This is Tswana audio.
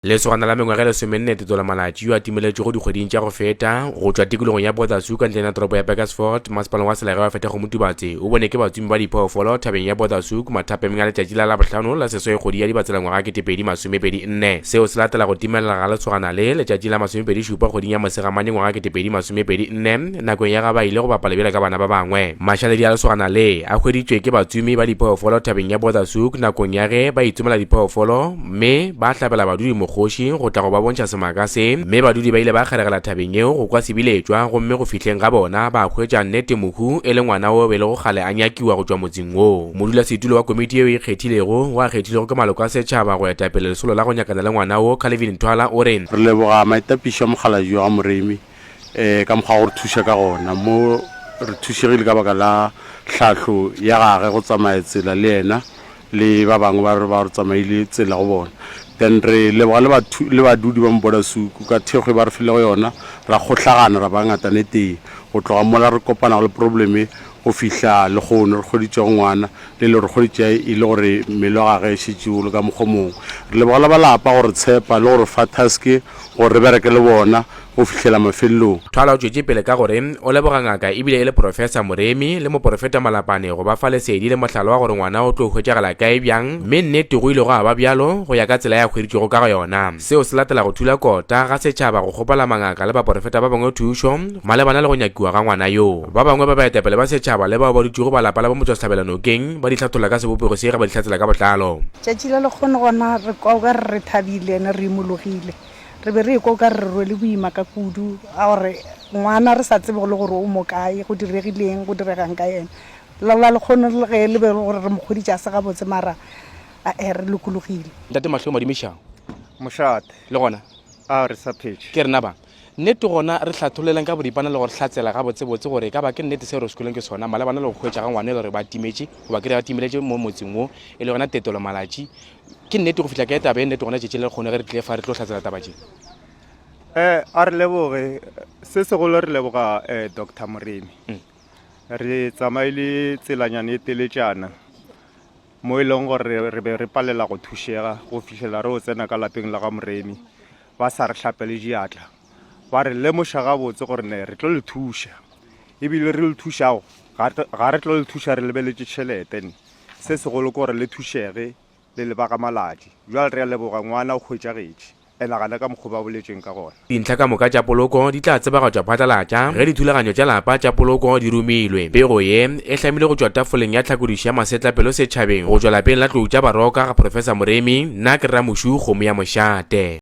Le sogana la mengwaga le somenne Tetelo Malatji yo a timeletse go dikgweding tša go feta go tšwa tikologong ya Bodasu ka ntleng ya toropo ya Bakersford. Masepaleng wa Selege wa feta go motubatse o bone ke batsumi ba diphoofolo thabeng ya Bodasu mathapeng a letšatši la bohlano la sesoi kgwedi ya dibatselangwaga 2024. Seo se latela go timelela ga lesogana le letšatši la 27 kgweding ya Mosegamane ngwaga 2024 nakong ya ga ba ile go bapala bjale ka bana ba bangwe. Mašaledi a lesogana le a hweditšwe ke batsumi ba diphoofolo thabeng ya Bodasu nakong ya ge ba itsomela diphoofolo mme ba hlabela badudi kgoši go tla go ba bontšha semaka se, mme badudi ba ile ba kgeregela thabeng eo go kwa sebiletšwa gomme go fihleng ga bona ba hwetša nnete mohu e le ngwana o be le go kgale a nyakiwa go tšwa motseng oo. Modulasetulo wa komiti eo e kgethilego wa kgethilego ke maloko a setšhaba go etapele lesolo la go nyakana le ngwana o Ntwala o reng re leboga maitapišo a mokgaladi wa Moremi ka mokgwa go re thuša ka gona mo re thušegile ka baka la hlahlo ya gage go tsamaya tsela le yena le ba bangwe ba re tsamaile tsela go bona. Then re leboga le badudi ba Mbodasuku ka thekgo ba re file go yona ra kgohlagana ra ba ngatane teng go tloga mola re kopana le probleme go fihla le gono re kgoditše ngwana le re kgoditše e le gore mmele wa gage e šetšego le ka mokgomong. Re leboga le balapa gore tshepa le gore fa taske gore re bereke le bona go fihlela mafelelong. Ntwala o tšwetše pele ka gore o leboga ngaka ebile e le Professor Moremi le moprofeta Malapane go ba fa lesedi le mohlalo wa gore ngwana o tlo hwetšagala kae bjang, mme nnete go ile go aba bjalo go ya ka tsela ya hweditšego ka go yona. Seo se latela go thula kota ga setšhaba go kgopela mangaka le baprofeta ba bangwe thušo malebana le go nyakiwa ga ngwana yo. Ba bangwe ba baetapele ba setšhaba le bao ba dutšego ba lapa la bo motswasetlhabelano-keng ba ditlhathola ka sebopego se ge ba dihlatsela ka botlalo. Tšatši le lekgone gona re kwa o ka re thabile ene re imologile re be re ko ka re rwele boima ka kudu a gore ngwana re sa tsebe go le gore o mo kae go diregileng go diregang ka ena la lekgone le ge le be gore re mokgoditše a se gabotse mara re lokologile. Ntate Mahlo Modimo mošate le gona a re sa phetše ke rena ba nnete gona re hlatholelang ka bodipana le gore hlatsela ga botsebotse gore ka ba ke nnete se re sekolong ke sona malebana le go hwetša ga ngwane le gore ba timetše goba ke re ba timeletše mo motseng o e le gona Tetelo Malatji. Ke nnete go fihla ka etabe nnete gona tšetše le kgone ge re tlile fa re tlo hlatsela tabatše a re leboge se segolo re leboga Dr. Moremi re tsamaile tselanyane e teletšana mo e leng gore re be re palela go thušega go fihlela re o tsena ka lapeng la ga Moremi ba sa re hlapele diatla ba re lemoša gabotse gore ne re tlo le thuša ebile re le thušago ga re tlo le thuša re lebeletše tšhelete se segolo ke gore le thušege le le ba Ga Malatji jwale re a leboga ngwana o hwetšagetše enagana ka mokgwa ba boletsweng ka gona. Dintlha ka moka tša poloko di tla tseba go tšwa phatlalatša ge dithulaganyo tša lapa tša poloko di romilwe. Pego ye e hlamile go tšwa tafoleng ya tlhakodišo ya masetlapelo setšhabeng go tšwa lapeng la tlou tša baroka ga Professor Moremi. Nna ke Ramošu kgomo ya mošate.